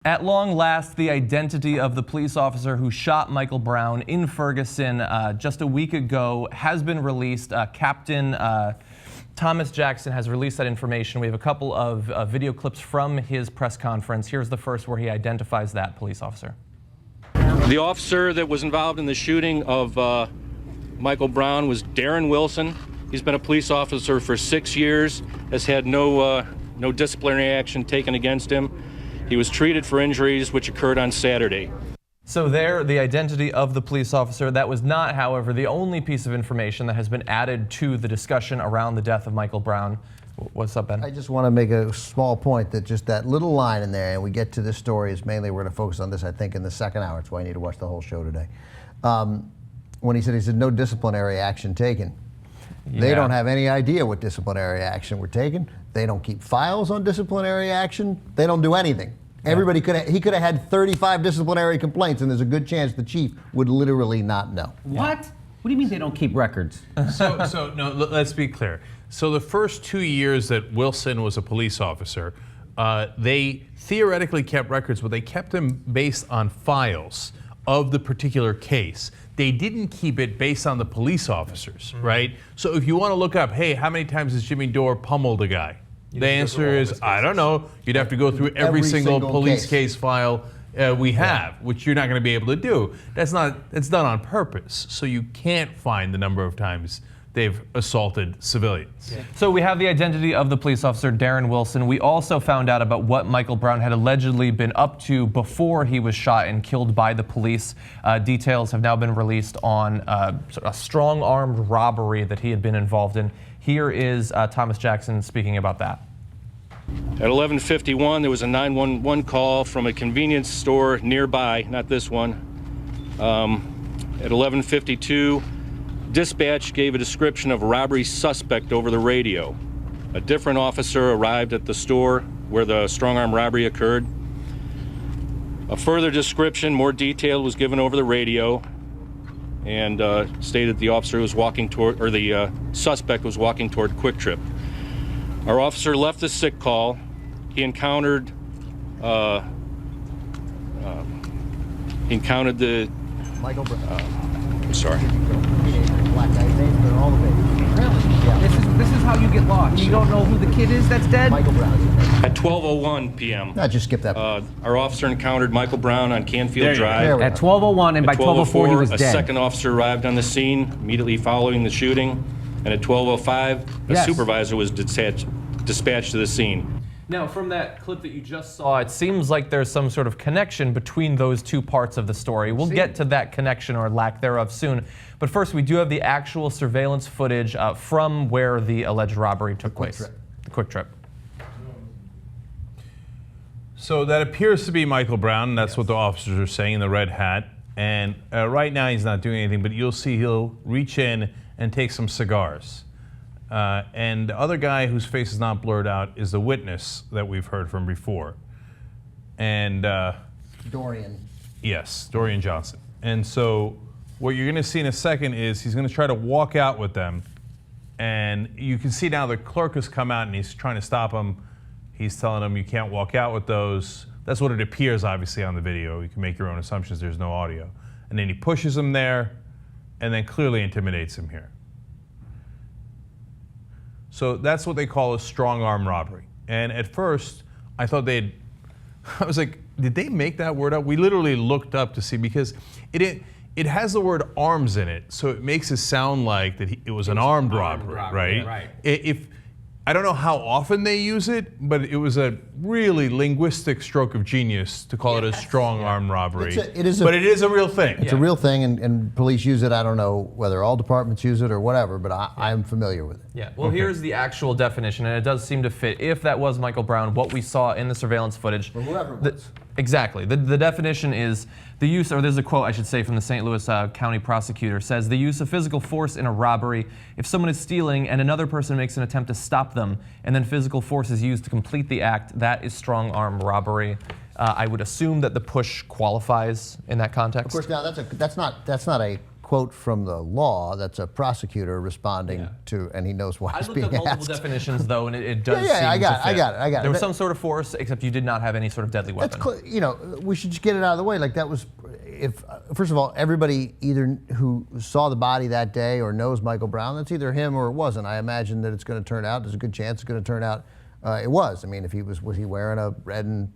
At long last, the identity of the police officer who shot Michael Brown in Ferguson just a week ago has been released. Captain Thomas Jackson has released that information. We have a couple of video clips from his press conference. Here's the first where he identifies that police officer. The officer that was involved in the shooting of Michael Brown was Darren Wilson. He's been a police officer for 6 years, has had no disciplinary action taken against him. He was treated for injuries which occurred on Saturday. So there, the identity of the police officer. That was not, however, the only piece of information that has been added to the discussion around the death of Michael Brown. What's up, Ben? I just want to make a small point that just that little line in there, and we get to this story, is mainly we're going to focus on this, I think, in the second hour. That's why you need to watch the whole show today. When he said no disciplinary action taken. Yeah. They don't have any idea what disciplinary action we're taking. They don't keep files on disciplinary action. They don't do anything. Yeah. Everybody he could have had 35 disciplinary complaints, and there's a good chance the chief would literally not know. What? What do you mean they don't keep records? So no, let's be clear. So the first 2 years that Wilson was a police officer, they theoretically kept records, but they kept them based on files of the particular case. They didn't keep it based on the police officers, right? So if you want to look up, hey, how many times has Jimmy Dore pummeled a guy? The answer is, I don't know. You'd have to go through every single police case file we have, which you're not going to be able to do. That's done on purpose. So you can't find the number of times they've assaulted civilians. Yeah. So we have the identity of the police officer, Darren Wilson. We also found out about what Michael Brown had allegedly been up to before he was shot and killed by the police. Details have now been released on a strong-armed robbery that he had been involved in. Here is Thomas Jackson speaking about that. At 11:51, there was a 911 call from a convenience store nearby, not this one. At 11:52, dispatch gave a description of a robbery suspect over the radio. A different officer arrived at the store where the strong-arm robbery occurred. A further description, more detailed, was given over the radio and stated the officer was walking toward, or the suspect was walking toward Quick Trip. Our officer left the sick call. He encountered the Michael Brown. I'm sorry. Black guy's names, they're all the babies. Really? Yeah. This is how you get lost. You don't know who the kid is that's dead? Michael Brown. At 12:01 p.m. No, just skip that. Our officer encountered Michael Brown on Canfield Drive. At 12:01, and by 12:04 he was dead. A second officer arrived on the scene immediately following the shooting, and at 12:05, a supervisor was dispatched to the scene. Now, from that clip that you just saw, it seems like there's some sort of connection between those two parts of the story. We'll get to that connection or lack thereof soon. But first, we do have the actual surveillance footage from where the alleged robbery took place. The Quick Trip. So that appears to be Michael Brown. That's what the officers are saying in the red hat. And right now he's not doing anything, but you'll see he'll reach in and take some cigars. And the other guy whose face is not blurred out is the witness that we've heard from before. And Dorian. Yes, Dorian Johnson. And so what you're going to see in a second is he's going to try to walk out with them. And you can see now the clerk has come out and he's trying to stop him. He's telling him you can't walk out with those. That's what it appears, obviously, on the video. You can make your own assumptions. There's no audio. And then he pushes him there and then clearly intimidates him here. So that's what they call a strong arm robbery. And at first, I thought I was like, did they make that word up? We literally looked up to see, because it has the word arms in it, so it makes it sound like that it was an armed robbery, right? Right. I don't know how often they use it, but it was a really linguistic stroke of genius to call it a strong-arm robbery. But it is a real thing. It's a real thing, and police use it. I don't know whether all departments use it or whatever, but I'm familiar with it. Yeah, well, here's the actual definition, and it does seem to fit. If that was Michael Brown, what we saw in the surveillance footage. Or whoever it was. Exactly. The definition is the use, or there's a quote I should say from the St. Louis County prosecutor, says the use of physical force in a robbery. If someone is stealing and another person makes an attempt to stop them and then physical force is used to complete the act, that is strong arm robbery. I would assume that the push qualifies in that context. Of course, now that's not a quote from the law. That's a prosecutor responding to, and he knows why I he's looked being at multiple asked. definitions, though, and it does seem I got to it. fit. I got it. There was some sort of force, except you did not have any sort of deadly weapon. We should just get it out of the way. Like that was, if first of all, everybody either who saw the body that day or knows Michael Brown, that's either him or it wasn't. I imagine that it's going to turn out. There's a good chance it's going to turn out. It was. I mean, if he was he wearing a red and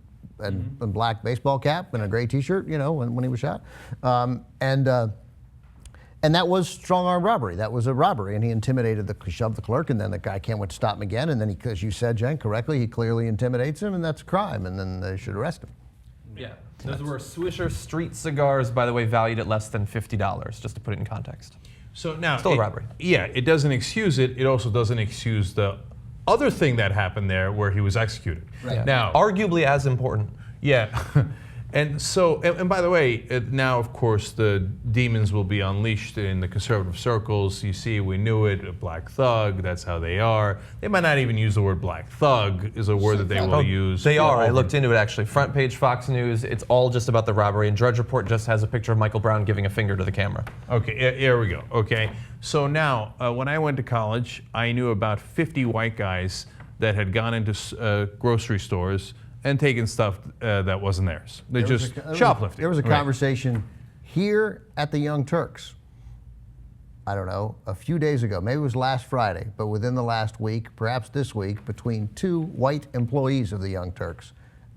black baseball cap and a gray T-shirt? When he was shot, and that was strong arm robbery. That was a robbery, and he shoved the clerk, and then the guy went to stop him again, and then he, as you said, Cenk, correctly, he clearly intimidates him, and that's a crime, and then they should arrest him. Yeah. Those were Swisher Street cigars, by the way, valued at less than $50, just to put it in context. So now, still a robbery. Yeah, it doesn't excuse it. It also doesn't excuse the other thing that happened there where he was executed. Right. Yeah. Now, arguably as important. Yeah. And so, and by the way, now of course the demons will be unleashed in the conservative circles. You see, we knew it, a black thug, that's how they are. They might not even use the word black thug, is a word that they will use. They are, I looked into it actually. Front page Fox News, it's all just about the robbery, and Drudge Report just has a picture of Michael Brown giving a finger to the camera. Okay, here we go, okay. So now, when I went to college, I knew about 50 white guys that had gone into grocery stores and taken stuff that wasn't theirs. They just shoplifted. There was a conversation here at the Young Turks, I don't know, a few days ago, maybe it was last Friday, but within the last week, perhaps this week, between two white employees of the Young Turks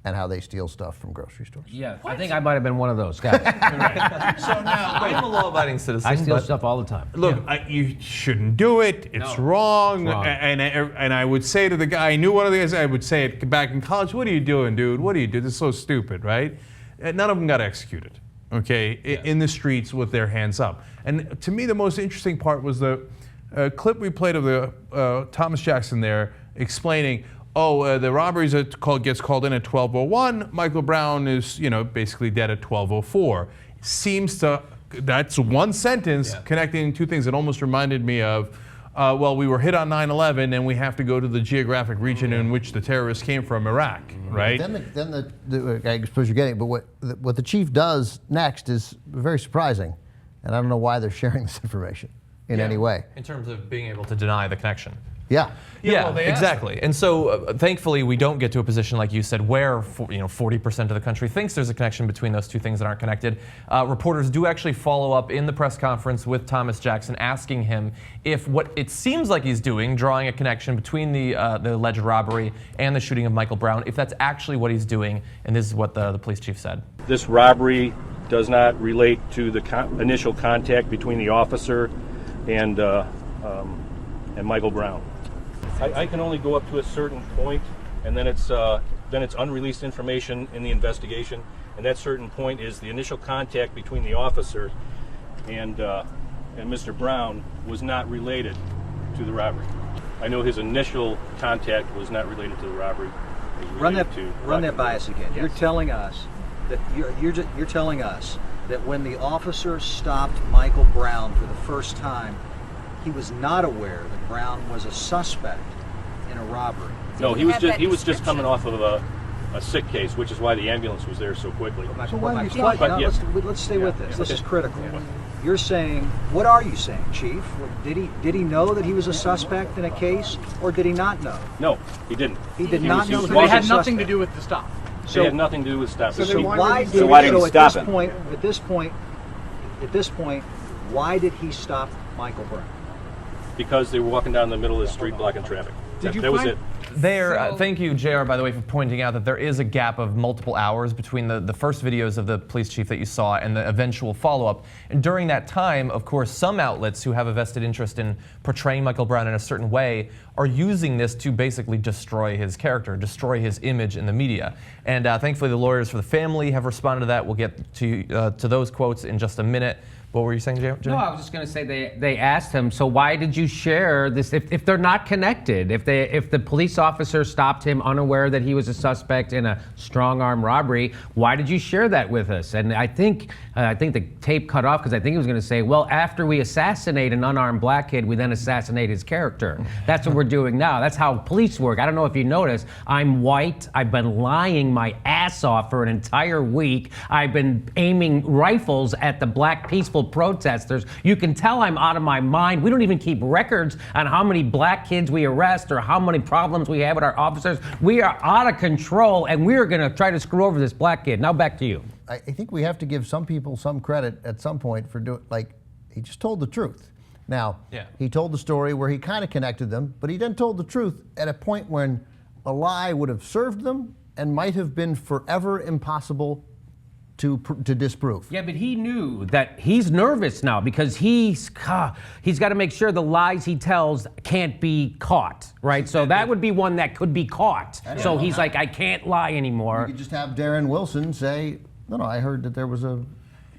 and how they steal stuff from grocery stores. Yeah, I think I might have been one of those guys. Right. So now, I'm a law-abiding citizen. I steal stuff all the time. Look, you shouldn't do it. It's wrong. It's wrong. And I would say to the guy, I knew one of the guys, I would say it back in college, what are you doing, dude? What do you do? This is so stupid, right? And none of them got executed, okay, in the streets with their hands up. And to me, the most interesting part was the clip we played of the Thomas Jackson there explaining, the robberies gets called in at 12:01. Michael Brown is, basically dead at 12:04. That's one sentence connecting two things that almost reminded me of, we were hit on 9/11 and we have to go to the geographic region in which the terrorists came from, Iraq, right? I suppose you're getting it, but what the chief does next is very surprising, and I don't know why they're sharing this information in any way. In terms of being able to deny the connection. Yeah. Yeah, exactly. And so, thankfully, we don't get to a position like you said, where 40% of the country thinks there's a connection between those two things that aren't connected. Reporters do actually follow up in the press conference with Thomas Jackson, asking him if what it seems like he's doing, drawing a connection between the alleged robbery and the shooting of Michael Brown, if that's actually what he's doing. And this is what the police chief said. This robbery does not relate to the initial contact between the officer and Michael Brown. I can only go up to a certain point, and then it's unreleased information in the investigation, and that certain point is the initial contact between the officer and Mr. Brown was not related to the robbery. I know his initial contact was not related to the robbery. Run that by us again. Yes. You're telling us that you're telling us that when the officer stopped Michael Brown for the first time, he was not aware that Brown was a suspect in a robbery. No, he was just coming off of a sick case, which is why the ambulance was there so quickly. Let's stay with this. This is critical. You're saying, what are you saying, Chief? Did he know that he was a suspect in a case, or did he not know? No, he didn't. He did not know. So they had nothing to do with the stop. They had nothing to do with stopping. So why did he stop him? At this point, why did he stop Michael Brown? Because they were walking down the middle of the street blocking traffic. That was it. Thank you, JR, by the way, for pointing out that there is a gap of multiple hours between the first videos of the police chief that you saw and the eventual follow-up. And during that time, of course, some outlets who have a vested interest in portraying Michael Brown in a certain way are using this to basically destroy his character, destroy his image in the media. And thankfully, the lawyers for the family have responded to that. We'll get to those quotes in just a minute. What were you saying, Jimmy? No, I was just going to say they asked him, so why did you share this if they're not connected? If the police officer stopped him unaware that he was a suspect in a strong-arm robbery, why did you share that with us? And I think the tape cut off because I think he was going to say, well, after we assassinate an unarmed black kid, we then assassinate his character. That's what we're doing now. That's how police work. I don't know if you noticed. I'm white. I've been lying my ass off for an entire week. I've been aiming rifles at the black peaceful protesters. You can tell I'm out of my mind. We don't even keep records on how many black kids we arrest or how many problems we have with our officers. We are out of control, and we're going to try to screw over this black kid. Now back to you. I think we have to give some people some credit at some point for doing, like, he just told the truth. Now, he told the story where he kind of connected them, but he then told the truth at a point when a lie would have served them and might have been forever impossible to disprove. Yeah, but he knew that he's nervous now because he's got to make sure the lies he tells can't be caught, right? So that would be one that could be caught. So he's like, I can't lie anymore. You could just have Darren Wilson say, no, I heard that there was a...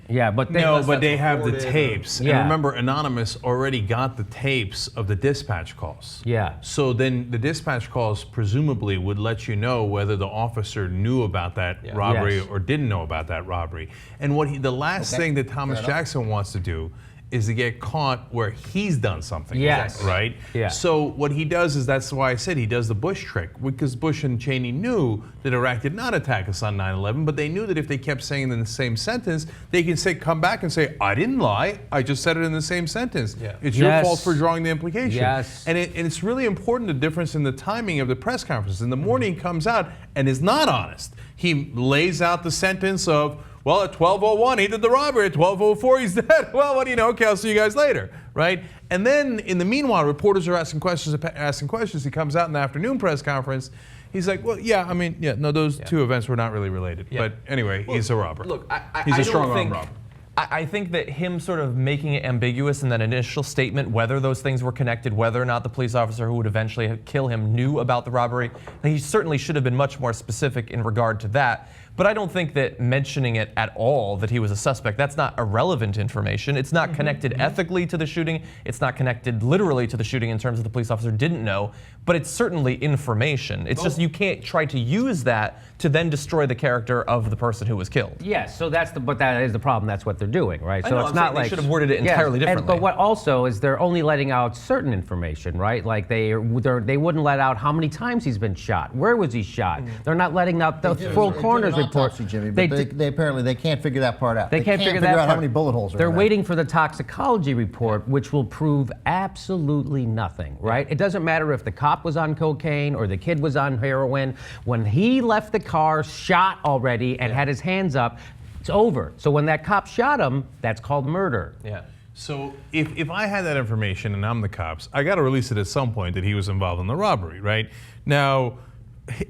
Yeah, but they, but they have the tapes. Yeah. And remember, Anonymous already got the tapes of the dispatch calls. Yeah. So then the dispatch calls presumably would let you know whether the officer knew about that robbery or didn't know about that robbery. And the last thing that Thomas Jackson wants to do is to get caught where he's done something. Yes. Right? Yeah. So what he does is, that's why I said he does the Bush trick, because Bush and Cheney knew that Iraq did not attack us on 9/11, but they knew that if they kept saying it in the same sentence, they can come back and say, I didn't lie, I just said it in the same sentence. It's your fault for drawing the implication. And it's really important, the difference in the timing of the press conference. In the morning, he comes out and is not honest. He lays out the sentence of, well, at 12:01 he did the robbery. At 12:04 he's dead. Well, what do you know? Okay, I'll see you guys later, right? And then in the meanwhile, reporters are asking questions. He comes out in the afternoon press conference. He's like, well, those two events were not really related. But anyway, he's a robber. Look, he's a strong-arm robber. I think that him sort of making it ambiguous in that initial statement, whether those things were connected, whether or not the police officer who would eventually kill him knew about the robbery, he certainly should have been much more specific in regard to that. But I don't think that mentioning it at all, that he was a suspect, that's not irrelevant information. It's not connected ethically to the shooting. It's not connected literally to the shooting in terms of the police officer didn't know, but it's certainly information. It's just you can't try to use that to then destroy the character of the person who was killed. Yes, so but that is the problem. That's what they're doing, right? I So know, it's I'm not saying like they should have worded it entirely differently. But what also is they're only letting out certain information, right? Like they wouldn't let out how many times he's been shot, where was he shot. They're not letting out the full coroner's report. Jimmy, but they apparently can't figure that part out. They can't figure that out part. how many bullet holes are They're in there. waiting for the toxicology report, which will prove absolutely nothing, right? It doesn't matter if the cop was on cocaine or the kid was on heroin. When he left the car, shot already, and had his hands up, it's over. So when that cop shot him, that's called murder. Yeah. So if I had that information and I'm the cops, I got to release it at some point that he was involved in the robbery, right? Now,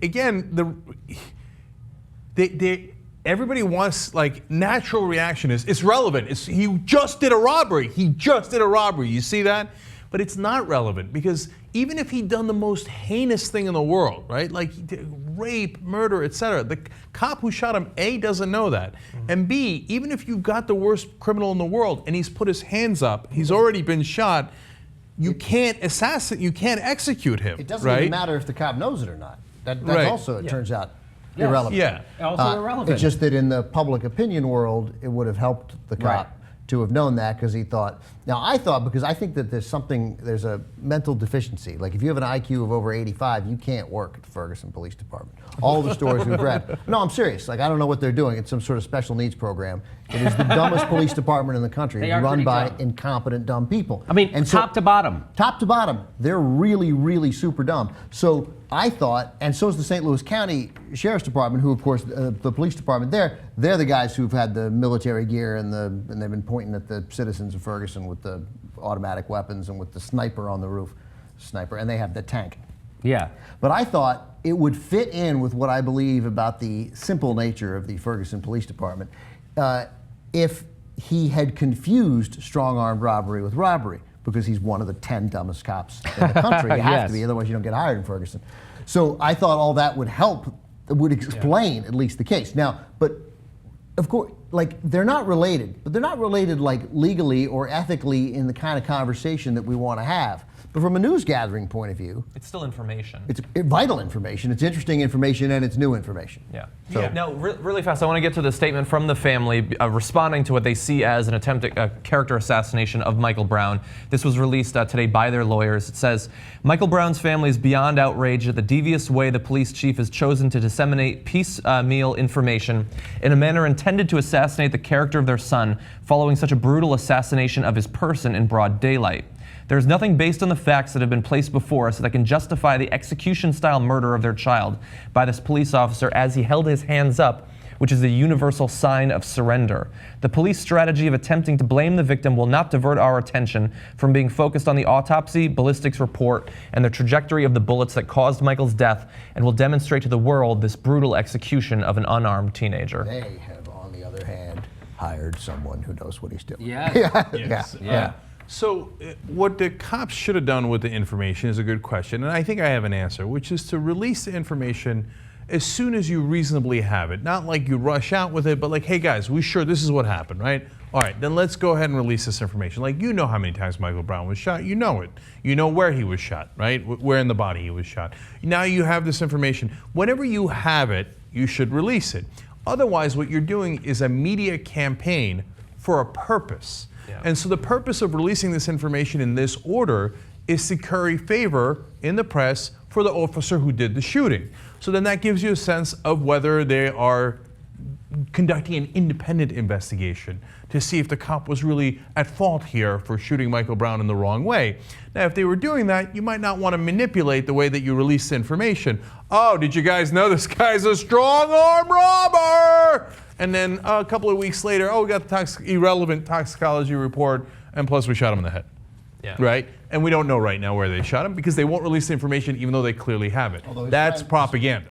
again, everybody wants, like, natural reaction is, it's relevant. He just did a robbery. He just did a robbery. You see that? But it's not relevant, because even if he'd done the most heinous thing in the world, right? Like rape, murder, etc., the cop who shot him, A, doesn't know that. And B, even if you've got the worst criminal in the world and he's put his hands up, he's already been shot, you can't execute him. It doesn't even matter if the cop knows it or not. That's also, it turns out, irrelevant. Yeah. Also irrelevant. It's just that in the public opinion world, it would have helped the cop to have known that, because he thought. Now, because I think that there's a mental deficiency. Like, if you have an IQ of over 85, you can't work at the Ferguson Police Department. All the stories we've read. No, I'm serious. Like, I don't know what they're doing. It's some sort of special needs program. It is the dumbest police department in the country, run by incompetent, dumb people. I mean, top to bottom. Top to bottom, they're really, really super dumb. So I thought, and so is the St. Louis County Sheriff's Department, who, of course, the police department there, they're the guys who've had the military gear and they've been pointing at the citizens of Ferguson with the automatic weapons and with the sniper on the roof. And they have the tank. Yeah. But I thought it would fit in with what I believe about the simple nature of the Ferguson Police Department if he had confused strong-armed robbery with robbery, because he's one of the 10 dumbest cops in the country. You have to be, otherwise you don't get hired in Ferguson. So I thought all that would help, would explain at least the case. Now, but of course, like, they're not related, but they're not related, like, legally or ethically in the kind of conversation that we want to have. But from a news gathering point of view, It's still information. it's vital information. It's interesting information, and it's new information. Yeah. So- Now, really fast, I want to get to the statement from the family responding to what they see as an attempted character assassination of Michael Brown. This was released today by their lawyers. It says, Michael Brown's family is beyond outraged at the devious way the police chief has chosen to disseminate piecemeal information in a manner intended to assassinate the character of their son following such a brutal assassination of his person in broad daylight. There is nothing based on the facts that have been placed before us that can justify the execution-style murder of their child by this police officer as he held his hands up, which is a universal sign of surrender. The police strategy of attempting to blame the victim will not divert our attention from being focused on the autopsy, ballistics report, and the trajectory of the bullets that caused Michael's death, and will demonstrate to the world this brutal execution of an unarmed teenager. They have, on the other hand, hired someone who knows what he's doing. Yeah. Yeah. So what the cops should have done with the information is a good question, and I think I have an answer, which is to release the information as soon as you reasonably have it. Not like you rush out with it, but like, hey guys, we sure this is what happened, right? All right, then let's go ahead and release this information. Like, you know how many times Michael Brown was shot. You know it. You know where he was shot, right? Where in the body he was shot. Now you have this information. Whenever you have it, you should release it. Otherwise, what you're doing is a media campaign for a purpose. Yeah. And so the purpose of releasing this information in this order is to curry favor in the press for the officer who did the shooting. So then that gives you a sense of whether they are conducting an independent investigation to see if the cop was really at fault here for shooting Michael Brown in the wrong way. Now, if they were doing that, you might not want to manipulate the way that you release the information. Oh, did you guys know this guy's a strong-arm robber? And then a couple of weeks later, oh, we got the irrelevant toxicology report, and plus we shot him in the head. Yeah. Right? And we don't know right now where they shot him because they won't release the information even though they clearly have it. Although his That's friend- propaganda.